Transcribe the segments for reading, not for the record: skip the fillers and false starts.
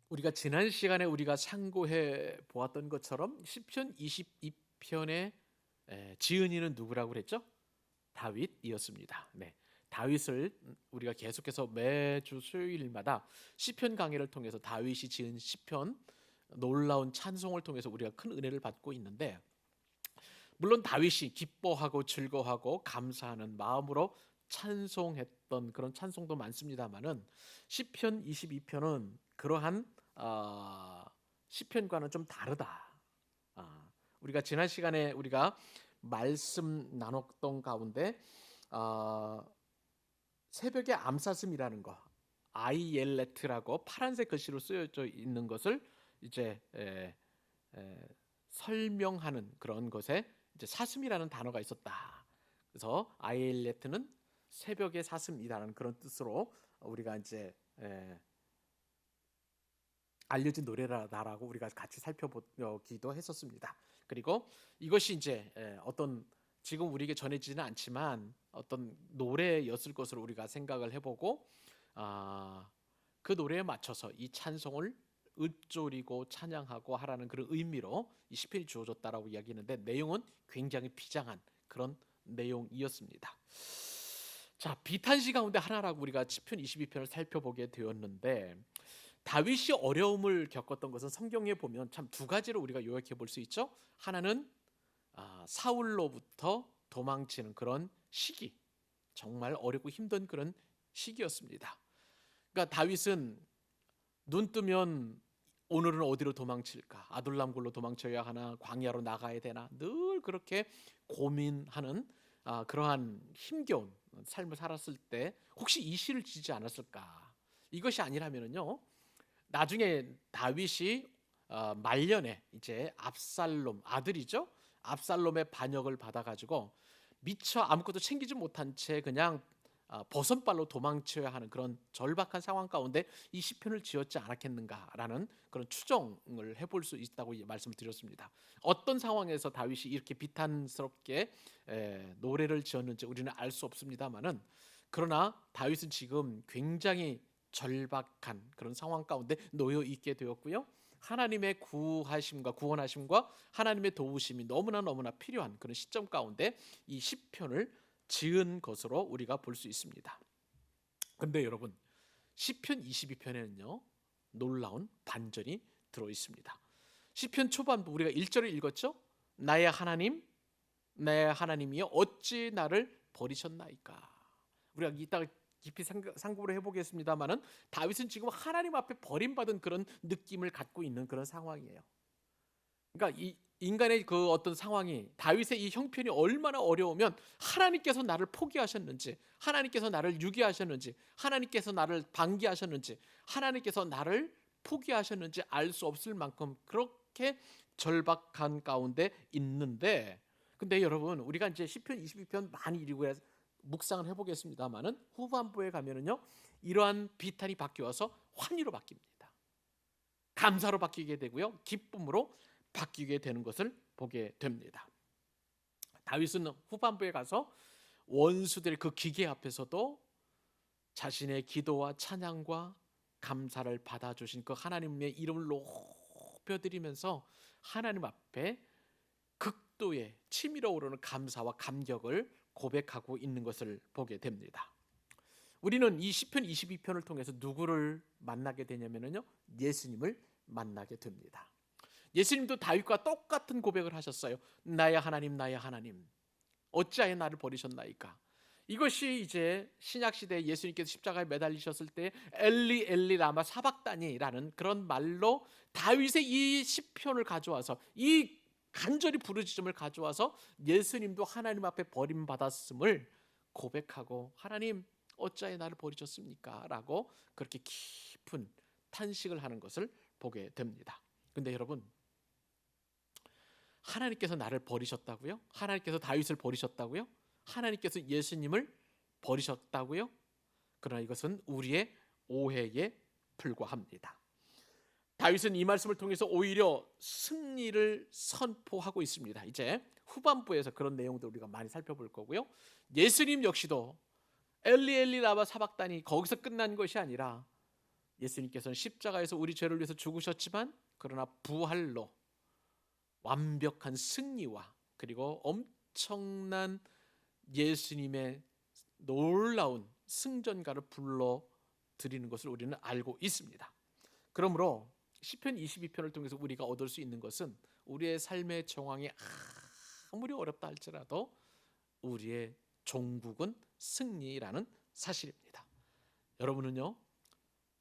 우리가 지난 시간에 우리가 상고해 보았던 것처럼 시편 22편의 지은이는 누구라고 그랬죠? 다윗이었습니다. 네. 다윗을 우리가 계속해서 매주 수요일마다 시편 강해를 통해서 다윗이 지은 시편 놀라운 찬송을 통해서 우리가 큰 은혜를 받고 있는데, 물론 다윗이 기뻐하고 즐거워하고 감사하는 마음으로 찬송했던 그런 찬송도 많습니다만은 시편 22편은 그러한 시편과는 좀 다르다. 우리가 지난 시간에 우리가 말씀 나눴던 가운데 아, 새벽의 암사슴이라는 거, 아이엘레트라고 파란색 글씨로 쓰여져 있는 것을 이제 설명하는 그런 것에 이제 사슴이라는 단어가 있었다. 그래서 아이엘레트는 새벽의 사슴이라는 그런 뜻으로 우리가 이제 알려진 노래라고 우리가 같이 살펴보기도 했었습니다. 그리고 이것이 이제 어떤 지금 우리에게 전해지지는 않지만 어떤 노래였을 것으로 우리가 생각을 해보고, 그 노래에 맞춰서 이 찬송을 읊조리고 찬양하고 하라는 그런 의미로 이 시편이 주어졌다라고 이야기했는데, 내용은 굉장히 비장한 그런 내용이었습니다. 자, 비탄시 가운데 하나라고 우리가 시편 22편을 살펴보게 되었는데, 다윗이 어려움을 겪었던 것은 성경에 보면 참 두 가지로 우리가 요약해 볼 수 있죠. 하나는 사울로부터 도망치는 그런 시기, 정말 어렵고 힘든 그런 시기였습니다. 그러니까 다윗은 눈 뜨면 오늘은 어디로 도망칠까? 아둘람굴로 도망쳐야 하나? 광야로 나가야 되나? 늘 그렇게 고민하는 그러한 힘겨운 삶을 살았을 때 혹시 이 시를 지지 않았을까? 이것이 아니라면요, 나중에 다윗이 말년에 이제 압살롬 아들이죠. 압살롬의 반역을 받아가지고 미처 아무것도 챙기지 못한 채 그냥 버선발로 도망쳐야 하는 그런 절박한 상황 가운데 이 시편을 지었지 않았겠는가라는 그런 추정을 해볼 수 있다고 말씀을 드렸습니다. 어떤 상황에서 다윗이 이렇게 비탄스럽게 노래를 지었는지 우리는 알 수 없습니다만은, 그러나 다윗은 지금 굉장히 절박한 그런 상황 가운데 놓여 있게 되었고요. 하나님의 구하심과 구원하심과 하나님의 도우심이 너무나 필요한 그런 시점 가운데 이 시편을 지은 것으로 우리가 볼 수 있습니다. 근데 여러분, 시편 22편에는요 놀라운 반전이 들어 있습니다. 시편 초반부 우리가 1절을 읽었죠. 나의 하나님, 나의 하나님이여 어찌 나를 버리셨나이까. 우리가 이따가 깊이 상고를 해보겠습니다만은, 다윗은 지금 하나님 앞에 버림받은 그런 느낌을 갖고 있는 그런 상황이에요. 그러니까 이 인간의 그 어떤 상황이, 다윗의 이 형편이 얼마나 어려우면 하나님께서 나를 포기하셨는지, 하나님께서 나를 유기하셨는지, 하나님께서 나를 방기하셨는지, 하나님께서 나를 포기하셨는지 알 수 없을 만큼 그렇게 절박한 가운데 있는데, 근데 여러분 우리가 이제 시편 22편 많이 읽고 묵상을 해보겠습니다만은, 후반부에 가면은요 이러한 비탄이 바뀌어서 환희로 바뀝니다. 감사로 바뀌게 되고요, 기쁨으로 바뀌게 되는 것을 보게 됩니다. 다윗은 후반부에 가서 원수들의 그 기계 앞에서도 자신의 기도와 찬양과 감사를 받아주신 그 하나님의 이름을 높여드리면서 하나님 앞에 극도의 치밀어 오르는 감사와 감격을 고백하고 있는 것을 보게 됩니다. 우리는 이 시편 22편을 통해서 누구를 만나게 되냐면요, 예수님을 만나게 됩니다. 예수님도 다윗과 똑같은 고백을 하셨어요. 나의 하나님, 나의 하나님, 어찌하여 나를 버리셨나이까. 이것이 이제 신약 시대에 예수님께서 십자가에 매달리셨을 때 엘리 엘리 라마 사박다니라는 그런 말로 다윗의 이 시편을 가져와서, 이 간절히 부르짖음을 가져와서 예수님도 하나님 앞에 버림받았음을 고백하고, 하나님 어찌하여 나를 버리셨습니까? 라고 그렇게 깊은 탄식을 하는 것을 보게 됩니다. 근데 여러분, 하나님께서 나를 버리셨다고요? 하나님께서 다윗을 버리셨다고요? 하나님께서 예수님을 버리셨다고요? 그러나 이것은 우리의 오해에 불과합니다. 다윗은 이 말씀을 통해서 오히려 승리를 선포하고 있습니다. 이제 후반부에서 그런 내용들 우리가 많이 살펴볼 거고요. 예수님 역시도 엘리 엘리 라마 사박다니 거기서 끝난 것이 아니라 예수님께서는 십자가에서 우리 죄를 위해서 죽으셨지만 그러나 부활로 완벽한 승리와 그리고 엄청난 예수님의 놀라운 승전가를 불러 드리는 것을 우리는 알고 있습니다. 그러므로 시편 22편을 통해서 우리가 얻을 수 있는 것은 우리의 삶의 정황이 아무리 어렵다 할지라도 우리의 종국은 승리라는 사실입니다. 여러분은요,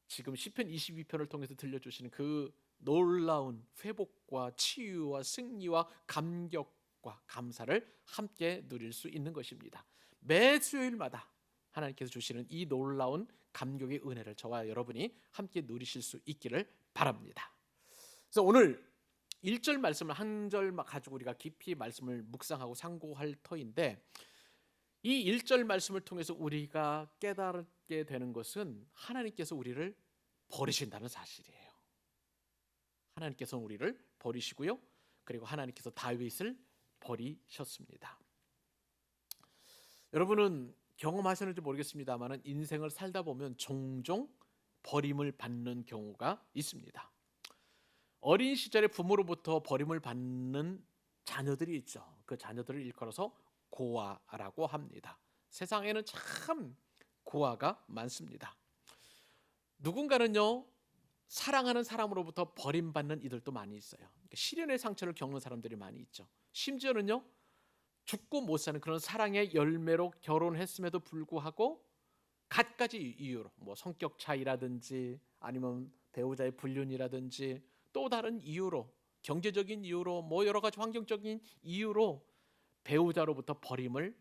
지금 시편 22편을 통해서 들려주시는 그 놀라운 회복과 치유와 승리와 감격과 감사를 함께 누릴 수 있는 것입니다. 매 수요일마다 하나님께서 주시는 이 놀라운 감격의 은혜를 저와 여러분이 함께 누리실 수 있기를 바랍니다. 그래서 오늘 1절 말씀을 한 절 가지고 우리가 깊이 말씀을 묵상하고 상고할 터인데, 이 1절 말씀을 통해서 우리가 깨닫게 되는 것은 하나님께서 우리를 버리신다는 사실이에요. 하나님께서 우리를 버리시고요, 그리고 하나님께서 다윗을 버리셨습니다. 여러분은 경험하셨는지 모르겠습니다만 인생을 살다 보면 종종 버림을 받는 경우가 있습니다. 어린 시절에 부모로부터 버림을 받는 자녀들이 있죠. 그 자녀들을 일컬어서 고아라고 합니다. 세상에는 참 고아가 많습니다. 누군가는요, 사랑하는 사람으로부터 버림받는 이들도 많이 있어요. 그러니까 시련의 상처를 겪는 사람들이 많이 있죠. 심지어는요, 죽고 못 사는 그런 사랑의 열매로 결혼했음에도 불구하고 갖가지 이유로, 뭐 성격 차이라든지 아니면 배우자의 불륜이라든지 또 다른 이유로, 경제적인 이유로, 뭐 여러 가지 환경적인 이유로 배우자로부터 버림을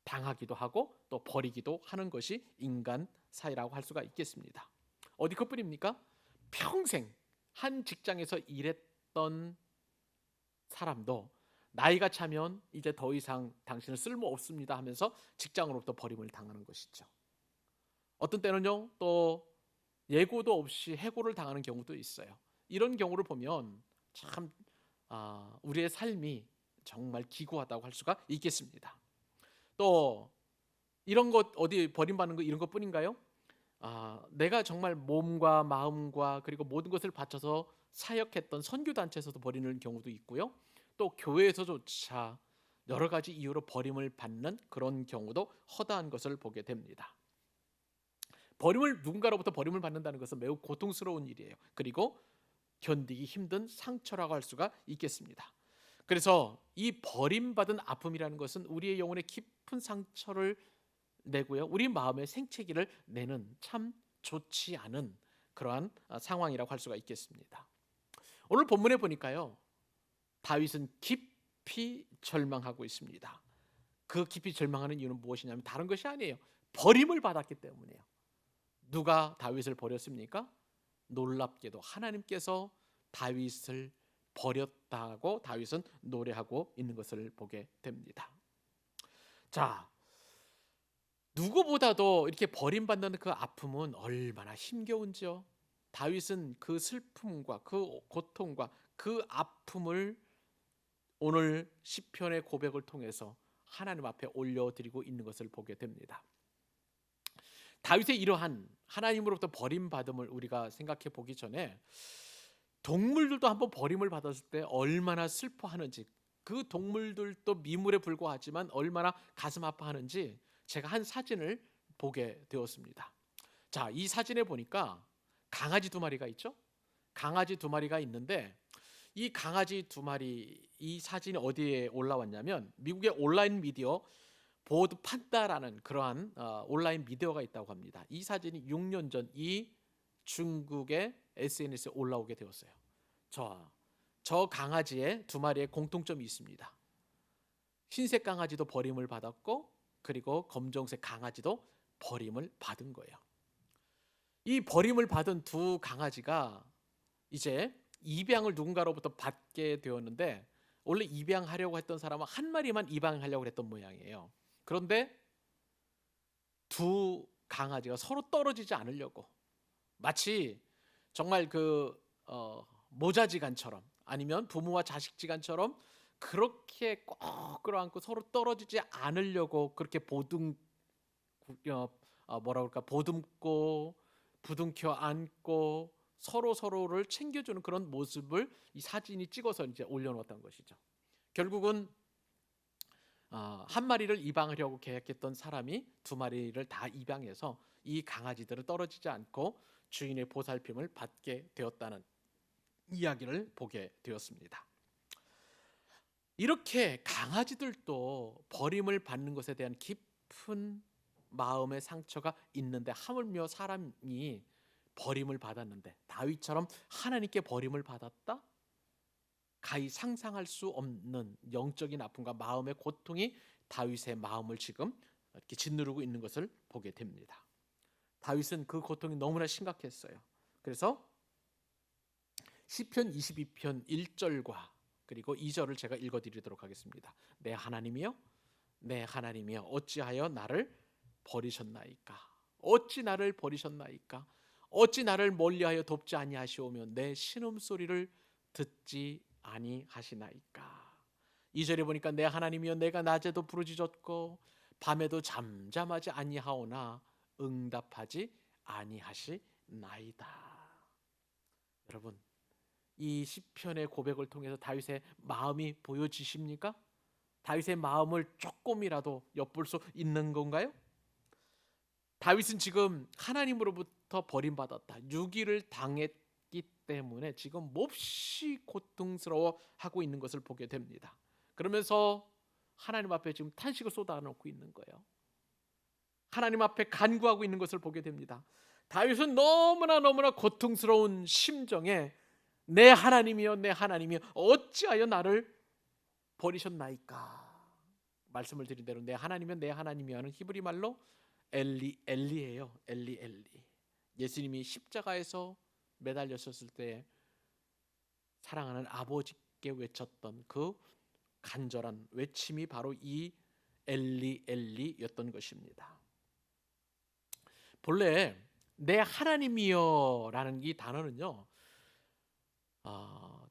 당하기도 하고 또 버리기도 하는 것이 인간 사회라고 할 수가 있겠습니다. 어디 그뿐입니까? 평생 한 직장에서 일했던 사람도 나이가 차면 이제 더 이상 당신은 쓸모 없습니다 하면서 직장으로부터 버림을 당하는 것이죠. 어떤 때는요, 또 예고도 없이 해고를 당하는 경우도 있어요. 이런 경우를 보면 참 우리의 삶이 정말 기구하다고 할 수가 있겠습니다. 또 이런 것, 어디 버림받는 거 이런 것뿐인가요? 내가 정말 몸과 마음과 그리고 모든 것을 바쳐서 사역했던 선교단체에서도 버리는 경우도 있고요, 또 교회에서조차 여러 가지 이유로 버림을 받는 그런 경우도 허다한 것을 보게 됩니다. 누군가로부터 버림을 받는다는 것은 매우 고통스러운 일이에요. 그리고 견디기 힘든 상처라고 할 수가 있겠습니다. 그래서 이 버림받은 아픔이라는 것은 우리의 영혼에 깊은 상처를 내고요, 우리 마음의 생채기를 내는 참 좋지 않은 그러한 상황이라고 할 수가 있겠습니다. 오늘 본문에 보니까요, 다윗은 깊이 절망하고 있습니다. 그 깊이 절망하는 이유는 무엇이냐면 다른 것이 아니에요. 버림을 받았기 때문이에요. 누가 다윗을 버렸습니까? 놀랍게도 하나님께서 다윗을 버렸다고 다윗은 노래하고 있는 것을 보게 됩니다. 자, 누구보다도 이렇게 버림받는 그 아픔은 얼마나 힘겨운지요. 다윗은 그 슬픔과 그 고통과 그 아픔을 오늘 시편의 고백을 통해서 하나님 앞에 올려드리고 있는 것을 보게 됩니다. 다윗의 이러한 하나님으로부터 버림받음을 우리가 생각해 보기 전에 동물들도 한번 버림을 받았을 때 얼마나 슬퍼하는지, 그 동물들도 미물에 불과하지만 얼마나 가슴 아파하는지 제가 한 사진을 보게 되었습니다. 자, 이 사진에 보니까 강아지 2마리가 있죠. 강아지 2마리가 있는데 이 강아지 2마리, 이 사진이 어디에 올라왔냐면 미국의 온라인 미디어 보드 판다라는 그러한 온라인 미디어가 있다고 합니다. 이 사진이 6년 전 이 중국의 SNS에 올라오게 되었어요. 저 강아지의 2마리의 공통점이 있습니다. 흰색 강아지도 버림을 받았고 그리고 검정색 강아지도 버림을 받은 거예요. 이 버림을 받은 2 강아지가 이제 입양을 누군가로부터 받게 되었는데, 원래 입양하려고 했던 사람은 1마리만 입양하려고 했던 모양이에요. 그런데 2 강아지가 서로 떨어지지 않으려고 마치 정말 모자지간처럼 아니면 부모와 자식지간처럼 그렇게 꼭 끌어안고 서로 떨어지지 않으려고 그렇게 보듬고 부둥켜 안고 서로 서로를 챙겨주는 그런 모습을 이 사진이 찍어서 이제 올려놓았던 것이죠. 결국은 한 마리를 입양하려고 계획했던 사람이 두 마리를 다 입양해서 이 강아지들은 떨어지지 않고 주인의 보살핌을 받게 되었다는 이야기를 보게 되었습니다. 이렇게 강아지들도 버림을 받는 것에 대한 깊은 마음의 상처가 있는데 하물며 사람이 버림을 받았는데 다윗처럼 하나님께 버림을 받았다? 가히 상상할 수 없는 영적인 아픔과 마음의 고통이 다윗의 마음을 지금 이렇게 짓누르고 있는 것을 보게 됩니다. 다윗은 그 고통이 너무나 심각했어요. 그래서 시편 22편 1절과 그리고 2절을 제가 읽어드리도록 하겠습니다. 내 하나님이여, 내 하나님이여, 어찌하여 나를 버리셨나이까? 어찌 나를 버리셨나이까? 어찌 나를 멀리하여 돕지 아니하시오며 내 신음소리를 듣지 아니하시나이까? 2절에 보니까 내 하나님이여, 내가 낮에도 부르짖었고 밤에도 잠잠하지 아니하오나 응답하지 아니하시나이다. 여러분, 이 시편의 고백을 통해서 다윗의 마음이 보여지십니까? 다윗의 마음을 조금이라도 엿볼 수 있는 건가요? 다윗은 지금 하나님으로부터 버림받았다, 유기를 당했기 때문에 지금 몹시 고통스러워하고 있는 것을 보게 됩니다. 그러면서 하나님 앞에 지금 탄식을 쏟아놓고 있는 거예요. 하나님 앞에 간구하고 있는 것을 보게 됩니다. 다윗은 너무나 고통스러운 심정에 내 하나님이여, 내 하나님이여, 어찌하여 나를 버리셨나이까? 말씀을 드린 대로 내 하나님이여, 내 하나님이여 하는 히브리 말로 엘리예요. 엘리. 예수님이 십자가에서 매달렸었을 때 사랑하는 아버지께 외쳤던 그 간절한 외침이 바로 이 엘리였던 것입니다. 본래 내 하나님이여라는 이 단어는요,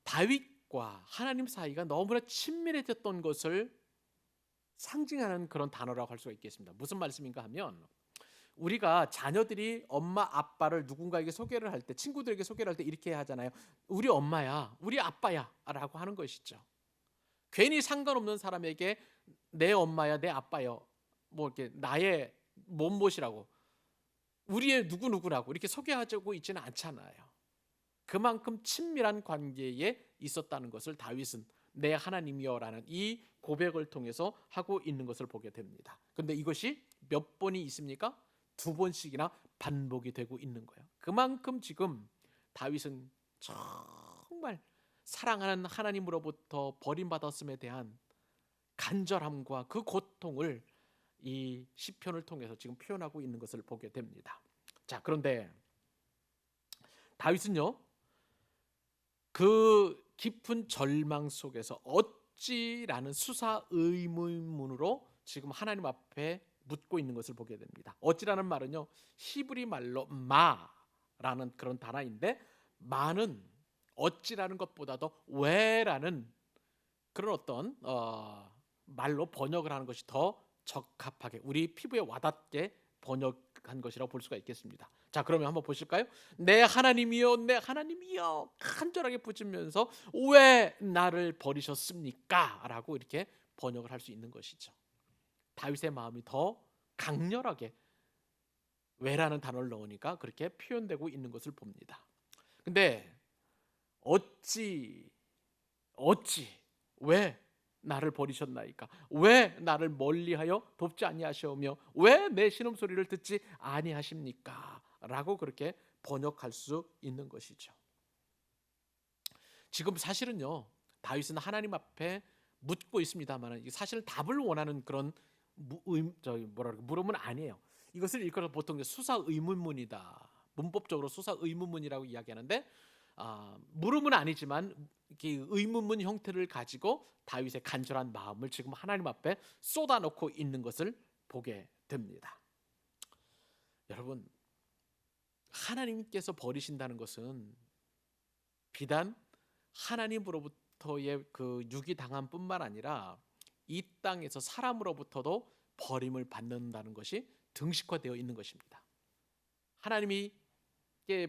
다윗과 하나님 사이가 너무나 친밀해졌던 것을 상징하는 그런 단어라고 할 수가 있겠습니다. 무슨 말씀인가 하면, 우리가 자녀들이 엄마 아빠를 누군가에게 소개를 할 때, 친구들에게 소개를 할 때 이렇게 하잖아요. 우리 엄마야, 우리 아빠야 라고 하는 것이죠. 괜히 상관없는 사람에게 내 엄마야, 내 아빠요, 뭐 이렇게 나의 몸못이라고, 우리의 누구누구라고 이렇게 소개하고 있지는 않잖아요. 그만큼 친밀한 관계에 있었다는 것을 다윗은 내 하나님이여라는 이 고백을 통해서 하고 있는 것을 보게 됩니다. 그런데 이것이 몇 번이 있습니까? 2번씩이나 반복이 되고 있는 거예요. 그만큼 지금 다윗은 정말 사랑하는 하나님으로부터 버림받았음에 대한 간절함과 그 고통을 이 시편을 통해서 지금 표현하고 있는 것을 보게 됩니다. 자, 그런데 다윗은요, 그 깊은 절망 속에서 어찌라는 수사 의문문으로 지금 하나님 앞에 묻고 있는 것을 보게 됩니다. 어찌라는 말은요, 히브리 말로 마라는 그런 단어인데, 마는 어찌라는 것보다도 왜라는 그런 어떤 말로 번역을 하는 것이 더 적합하게 우리 피부에 와닿게 번역한 것이라고 볼 수가 있겠습니다. 자, 그러면 한번 보실까요? 내 하나님이여, 내 하나님이여, 간절하게 부르면서 왜 나를 버리셨습니까? 라고 이렇게 번역을 할 수 있는 것이죠. 다윗의 마음이 더 강렬하게 왜라는 단어를 넣으니까 그렇게 표현되고 있는 것을 봅니다. 근데 어찌 왜 나를 버리셨나이까? 왜 나를 멀리하여 돕지 아니하시오며 왜 내 신음소리를 듣지 아니하십니까? 라고 그렇게 번역할 수 있는 것이죠. 지금 사실은요, 다윗은 하나님 앞에 묻고 있습니다만 사실 답을 원하는 그런 물음은 아니에요. 이것을 일컬어서 보통 수사 의문문이다, 문법적으로 수사 의문문이라고 이야기하는데, 물음은 아니지만 의문문 형태를 가지고 다윗의 간절한 마음을 지금 하나님 앞에 쏟아놓고 있는 것을 보게 됩니다. 여러분, 하나님께서 버리신다는 것은 비단 하나님으로부터의 그 유기 당함 뿐만 아니라 이 땅에서 사람으로부터도 버림을 받는다는 것이 등식화되어 있는 것입니다. 하나님이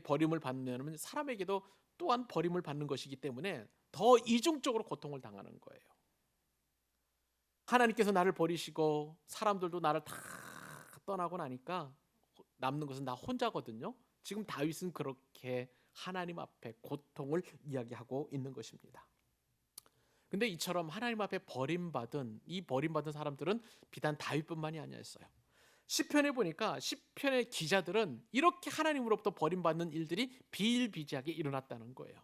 버림을 받으면 사람에게도 또한 버림을 받는 것이기 때문에 더 이중적으로 고통을 당하는 거예요. 하나님께서 나를 버리시고 사람들도 나를 다 떠나고 나니까 남는 것은 나 혼자거든요. 지금 다윗은 그렇게 하나님 앞에 고통을 이야기하고 있는 것입니다. 근데 이처럼 하나님 앞에 버림받은 사람들은 비단 다윗뿐만이 아니었어요. 시편에 보니까 시편의 기자들은 이렇게 하나님으로부터 버림받는 일들이 비일비재하게 일어났다는 거예요.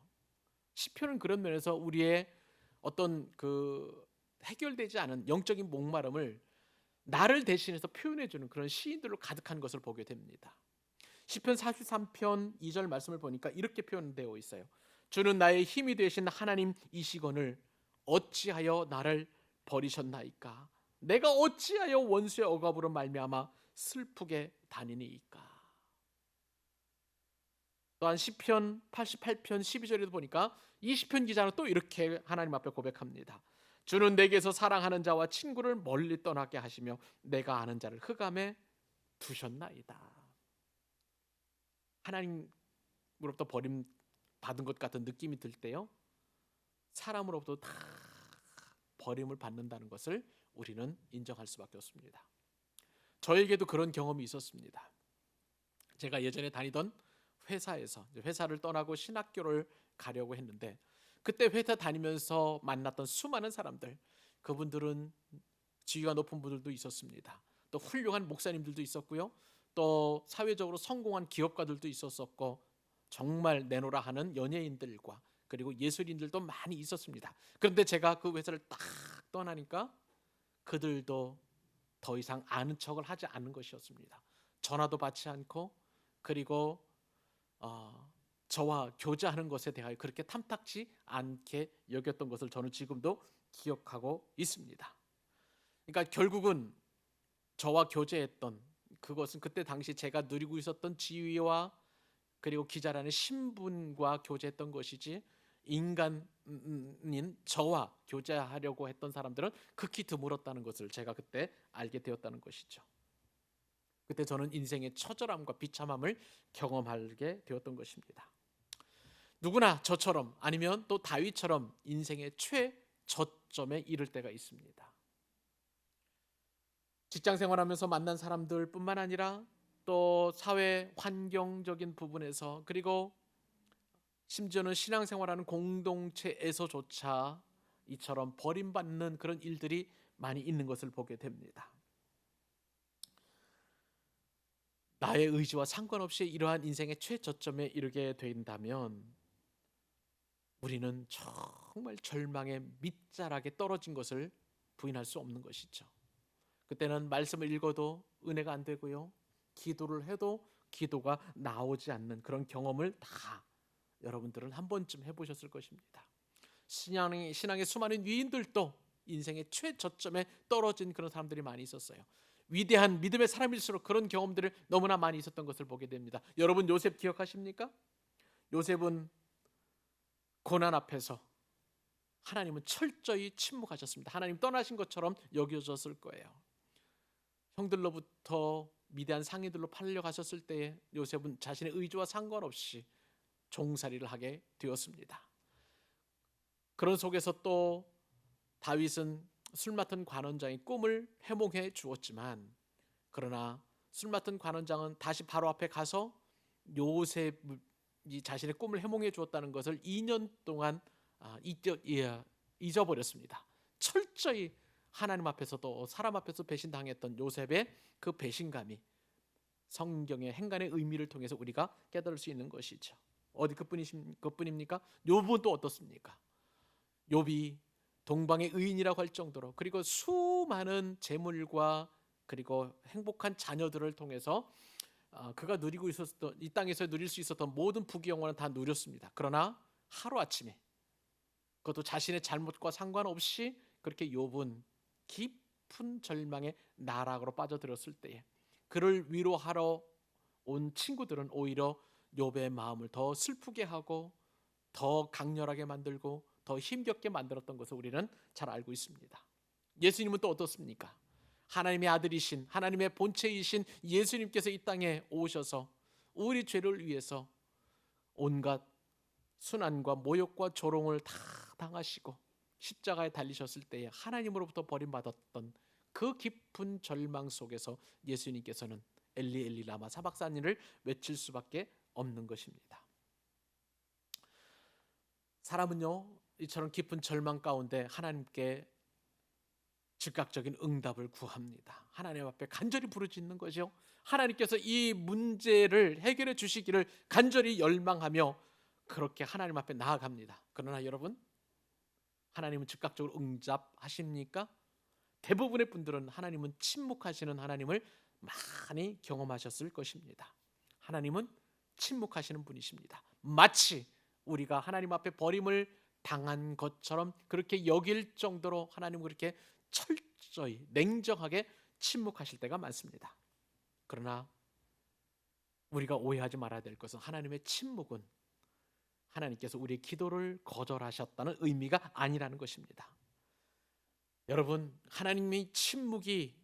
시편은 그런 면에서 우리의 어떤 해결되지 않은 영적인 목마름을 나를 대신해서 표현해 주는 그런 시인들로 가득한 것을 보게 됩니다. 시편 43편 2절 말씀을 보니까 이렇게 표현되어 있어요. 주는 나의 힘이 되신 하나님이시거늘 어찌하여 나를 버리셨나이까? 내가 어찌하여 원수의 억압으로 말미암아 슬프게 다니니이까? 또한 시편 88편 12절에도 보니까 이 시편 기자는 또 이렇게 하나님 앞에 고백합니다. 주는 내게서 사랑하는 자와 친구를 멀리 떠나게 하시며 내가 아는 자를 흑암에 두셨나이다. 하나님으로부터 버림받은 것 같은 느낌이 들 때요, 사람으로부터 다 버림을 받는다는 것을 우리는 인정할 수밖에 없습니다. 저에게도 그런 경험이 있었습니다. 제가 예전에 다니던 회사에서 회사를 떠나고 신학교를 가려고 했는데, 그때 회사 다니면서 만났던 수많은 사람들, 그분들은 지위가 높은 분들도 있었습니다. 또 훌륭한 목사님들도 있었고요, 또 사회적으로 성공한 기업가들도 있었었고, 정말 내노라 하는 연예인들과 그리고 예술인들도 많이 있었습니다. 그런데 제가 그 회사를 딱 떠나니까 그들도 더 이상 아는 척을 하지 않는 것이었습니다. 전화도 받지 않고, 그리고 저와 교제하는 것에 대하여 그렇게 탐탁지 않게 여겼던 것을 저는 지금도 기억하고 있습니다. 그러니까 결국은 저와 교제했던 그것은 그때 당시 제가 누리고 있었던 지위와 그리고 기자라는 신분과 교제했던 것이지, 인간인 저와 교제하려고 했던 사람들은 극히 드물었다는 것을 제가 그때 알게 되었다는 것이죠. 그때 저는 인생의 처절함과 비참함을 경험하게 되었던 것입니다. 누구나 저처럼, 아니면 또 다윗처럼 인생의 최저점에 이를 때가 있습니다. 직장 생활하면서 만난 사람들 뿐만 아니라 또 사회 환경적인 부분에서, 그리고 심지어는 신앙생활하는 공동체에서조차 이처럼 버림받는 그런 일들이 많이 있는 것을 보게 됩니다. 나의 의지와 상관없이 이러한 인생의 최저점에 이르게 된다면 우리는 정말 절망의 밑자락에 떨어진 것을 부인할 수 없는 것이죠. 그때는 말씀을 읽어도 은혜가 안 되고요, 기도를 해도 기도가 나오지 않는 그런 경험을 다 여러분들은 한 번쯤 해보셨을 것입니다. 신앙의 수많은 위인들도 인생의 최저점에 떨어진 그런 사람들이 많이 있었어요. 위대한 믿음의 사람일수록 그런 경험들을 너무나 많이 있었던 것을 보게 됩니다. 여러분 요셉 기억하십니까? 요셉은 고난 앞에서 하나님은 철저히 침묵하셨습니다. 하나님 떠나신 것처럼 여겨졌을 거예요. 형들로부터 미대한 상인들로 팔려가셨을 때에 요셉은 자신의 의지와 상관없이 종살이를 하게 되었습니다. 그런 속에서 또 다윗은 술 맡은 관원장의 꿈을 해몽해 주었지만, 그러나 술 맡은 관원장은 다시 바로 앞에 가서 요셉이 자신의 꿈을 해몽해 주었다는 것을 2년 동안 잊어버렸습니다. 철저히 하나님 앞에서도 사람 앞에서 배신당했던 요셉의 그 배신감이 성경의 행간의 의미를 통해서 우리가 깨달을 수 있는 것이죠. 어디 그뿐입니까? 욥은 또 어떻습니까? 욥이 동방의 의인이라고 할 정도로, 그리고 수많은 재물과 그리고 행복한 자녀들을 통해서 그가 누리고 있었던, 이 땅에서 누릴 수 있었던 모든 부귀영화는 다 누렸습니다. 그러나 하루아침에, 그것도 자신의 잘못과 상관없이, 그렇게 욥은 깊은 절망의 나락으로 빠져들었을 때에 그를 위로하러 온 친구들은 오히려 욥의 마음을 더 슬프게 하고 더 강렬하게 만들고 더 힘겹게 만들었던 것을 우리는 잘 알고 있습니다. 예수님은 또 어떻습니까? 하나님의 아들이신, 하나님의 본체이신 예수님께서 이 땅에 오셔서 우리 죄를 위해서 온갖 순환과 모욕과 조롱을 다 당하시고 십자가에 달리셨을 때에 하나님으로부터 버림받았던 그 깊은 절망 속에서 예수님께서는 엘리 엘리 라마 사박사니를 외칠 수밖에 없는 것입니다. 사람은요, 이처럼 깊은 절망 가운데 하나님께 즉각적인 응답을 구합니다. 하나님 앞에 간절히 부르짖는 거죠. 하나님께서 이 문제를 해결해 주시기를 간절히 열망하며 그렇게 하나님 앞에 나아갑니다. 그러나 여러분, 하나님은 즉각적으로 응답하십니까? 대부분의 분들은 하나님은 침묵하시는 하나님을 많이 경험하셨을 것입니다. 하나님은 침묵하시는 분이십니다. 마치 우리가 하나님 앞에 버림을 당한 것처럼 그렇게 여길 정도로 하나님은 그렇게 철저히 냉정하게 침묵하실 때가 많습니다. 그러나 우리가 오해하지 말아야 될 것은 하나님의 침묵은 하나님께서 우리의 기도를 거절하셨다는 의미가 아니라는 것입니다. 여러분, 하나님의 침묵이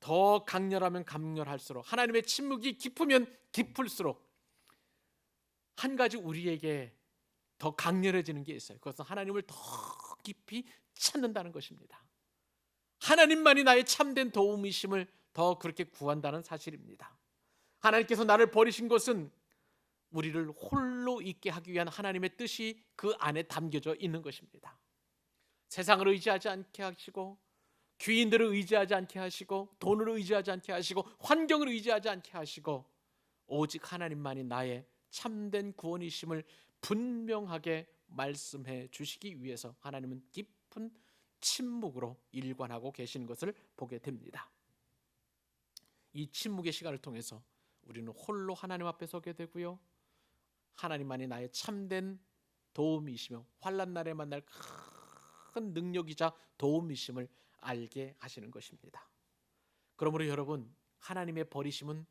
더 강렬하면 강렬할수록, 하나님의 침묵이 깊으면 깊을수록 한 가지 우리에게 더 강렬해지는 게 있어요. 그것은 하나님을 더 깊이 찾는다는 것입니다. 하나님만이 나의 참된 도움이심을 더 그렇게 구한다는 사실입니다. 하나님께서 나를 버리신 것은 우리를 홀로 있게 하기 위한 하나님의 뜻이 그 안에 담겨져 있는 것입니다. 세상을 의지하지 않게 하시고, 귀인들을 의지하지 않게 하시고, 돈을 의지하지 않게 하시고, 환경을 의지하지 않게 하시고, 오직 하나님만이 나의 참된 구원이심을 분명하게 말씀해 주시기 위해서 하나님은 깊은 침묵으로 일관하고 계시는 것을 보게 됩니다. 이 침묵의 시간을 통해서 우리는 홀로 하나님 앞에 서게 되고요, 하나님만이 나의 참된 도움이시며 환난 날에 만날 큰 능력이자 도움이심을 알게 하시는 것입니다. 그러므로 여러분, 하나님의 버리심은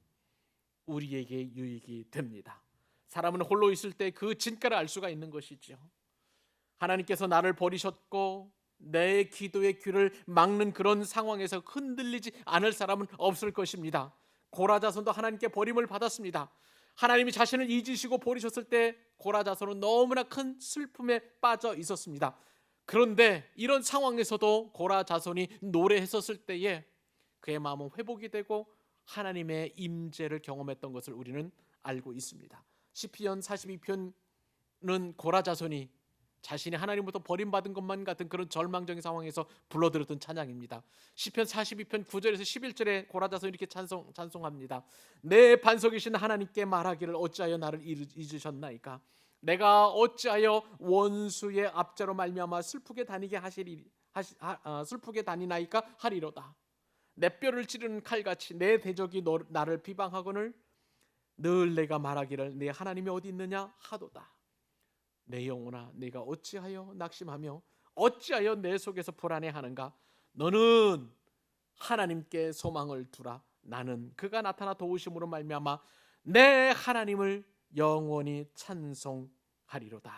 우리에게 유익이 됩니다. 사람은 홀로 있을 때 그 진가를 알 수가 있는 것이죠. 하나님께서 나를 버리셨고 내 기도의 귀를 막는 그런 상황에서 흔들리지 않을 사람은 없을 것입니다. 고라자손도 하나님께 버림을 받았습니다. 하나님이 자신을 잊으시고 버리셨을 때 고라자손은 너무나 큰 슬픔에 빠져 있었습니다. 그런데 이런 상황에서도 고라자손이 노래했었을 때에 그의 마음은 회복이 되고 하나님의 임재를 경험했던 것을 우리는 알고 있습니다. 시편 42편은 고라자손이 자신이 하나님부터 버림받은 것만 같은 그런 절망적인 상황에서 불러들었던 찬양입니다. 시편 42편 9절에서 11절에 고라자손이 이렇게 찬송합니다. 내 반석이신 하나님께 말하기를 어찌하여 나를 잊으셨나이까? 내가 어찌하여 원수의 압제로 말미암아 슬프게 다니나이까 하리로다. 내 뼈를 찌르는 칼같이 내 대적이 나를 비방하거늘 늘 내가 말하기를 내 하나님이 어디 있느냐 하도다. 내 영혼아, 네가 어찌하여 낙심하며 어찌하여 내 속에서 불안해하는가? 너는 하나님께 소망을 두라. 나는 그가 나타나 도우심으로 말미암아 내 하나님을 영원히 찬송하리로다.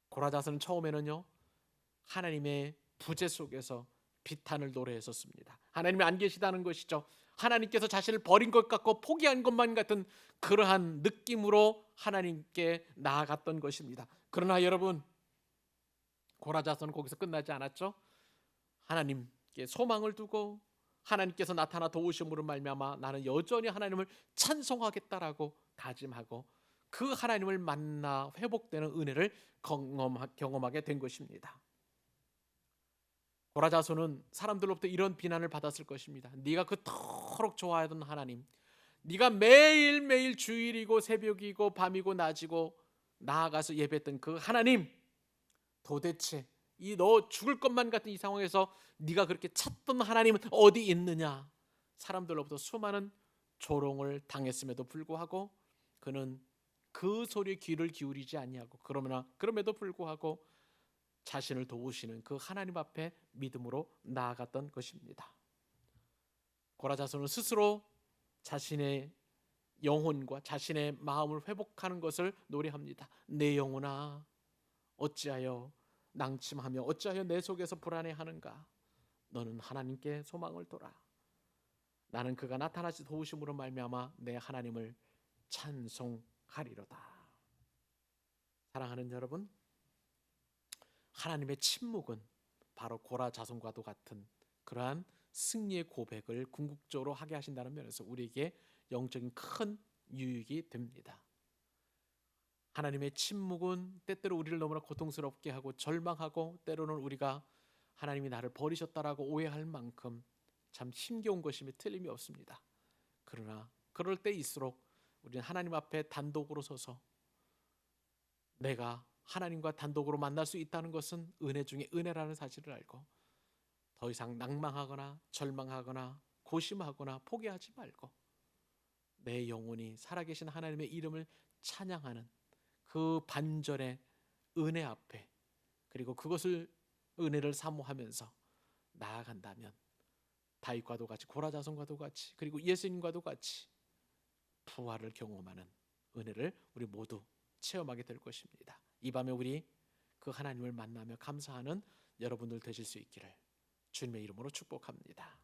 고라자손은 처음에는요, 하나님의 부재 속에서 비탄을 노래했었습니다. 하나님이 안 계시다는 것이죠. 하나님께서 자신을 버린 것 같고 포기한 것만 같은 그러한 느낌으로 하나님께 나아갔던 것입니다. 그러나 여러분, 고라자손은 거기서 끝나지 않았죠. 하나님께 소망을 두고 하나님께서 나타나 도우심으로 말미암아 나는 여전히 하나님을 찬송하겠다라고 다짐하고 그 하나님을 만나 회복되는 은혜를 경험하게 된 것입니다. 고라자손은 사람들로부터 이런 비난을 받았을 것입니다. 네가 그토록 좋아하던 하나님, 네가 매일매일 주일이고 새벽이고 밤이고 낮이고 나아가서 예배했던 그 하나님, 도대체 이 너 죽을 것만 같은 이 상황에서 네가 그렇게 찾던 하나님은 어디 있느냐? 사람들로부터 수많은 조롱을 당했음에도 불구하고 그는 그 소리에 귀를 기울이지 아니하고 그럼에도 불구하고 자신을 도우시는 그 하나님 앞에 믿음으로 나아갔던 것입니다. 고라자손은 스스로 자신의 영혼과 자신의 마음을 회복하는 것을 노래합니다. 내 영혼아, 어찌하여 낭침하며 어찌하여 내 속에서 불안해하는가? 너는 하나님께 소망을 둬라. 나는 그가 나타나시 도우심으로 말미암아 내 하나님을 찬송하리로다. 사랑하는 여러분, 하나님의 침묵은 바로 고라 자손과도 같은 그러한 승리의 고백을 궁극적으로 하게 하신다는 면에서 우리에게 영적인 큰 유익이 됩니다. 하나님의 침묵은 때때로 우리를 너무나 고통스럽게 하고 절망하고, 때로는 우리가 하나님이 나를 버리셨다라고 오해할 만큼 참 힘겨운 것임이 틀림이 없습니다. 그러나 그럴 때일수록 우리는 하나님 앞에 단독으로 서서 내가 하나님과 단독으로 만날 수 있다는 것은 은혜 중에 은혜라는 사실을 알고, 더 이상 낭망하거나 절망하거나 고심하거나 포기하지 말고 내 영혼이 살아계신 하나님의 이름을 찬양하는 그 반전의 은혜 앞에, 그리고 그것을 은혜를 사모하면서 나아간다면 다윗과도 같이, 고라자손과도 같이, 그리고 예수님과도 같이 부활을 경험하는 은혜를 우리 모두 체험하게 될 것입니다. 이 밤에 우리 그 하나님을 만나며 감사하는 여러분들 되실 수 있기를 주님의 이름으로 축복합니다.